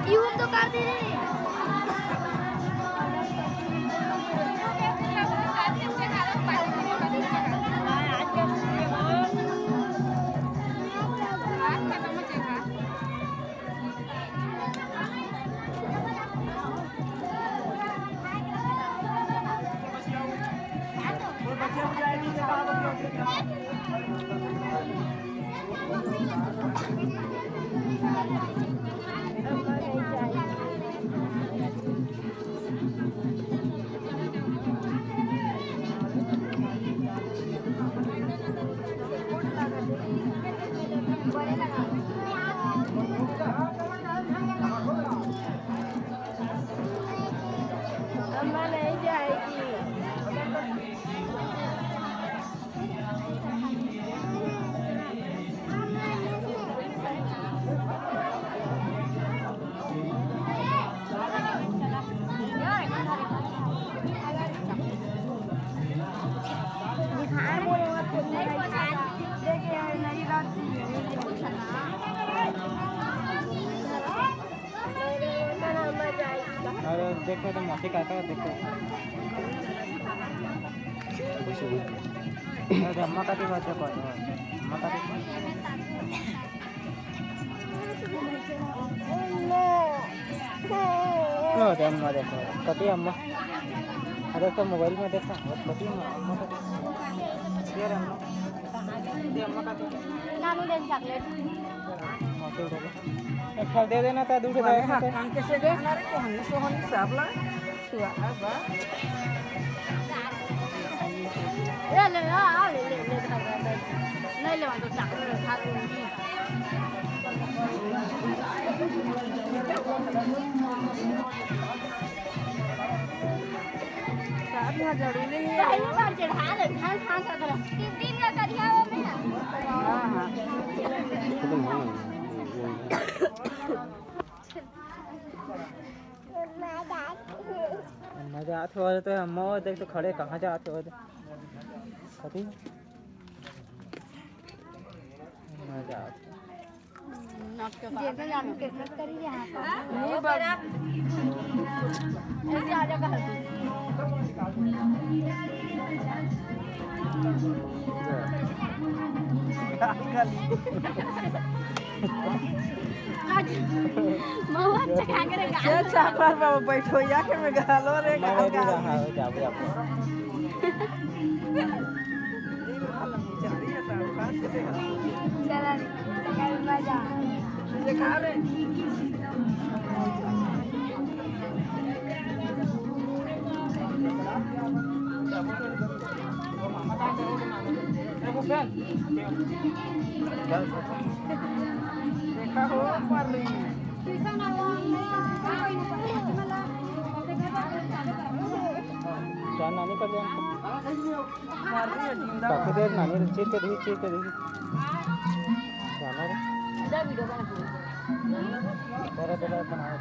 यूं तो कर दे रहे अम्मा नहीं जाएगी। और देखो तो मौसी का देखो अरे अम्मा का भी बात है अम्मा का अम्मा देखो कति अम्मा अरे तो मोबाइल में देखा कति अम्मा का यार अम्मा का नानू दे चॉकलेट मौसी उठा एक फल दे देना था दूध दे काम कैसे दे हमारे को हनी सोहनी साबला सुआ बा ले आ ले नहीं ले तो चॉकलेट खा लूंगी साथ में जरूरी नहीं है पहली बार चढ़ा दे खान सा कर 3 का करिया वो में हां हां मजा आते हो तो अम्मा देख तो खड़े कहाँ जाते हो कति मजा आते जैसे जानू कितना करी यहाँ पर नहीं बड़ा ऐसे आ जा कर आज मवा चखा करे क्या चापर बाबा बैठो या के में गालो रे मैं रेडी रहा हो जाओ चला मजा देखा रे देखा हो पर जान नानी कर जान मार रही है जिंदा काफी देर नानी चीर के देखी जाना रे वीडियो बना तेरा बनाया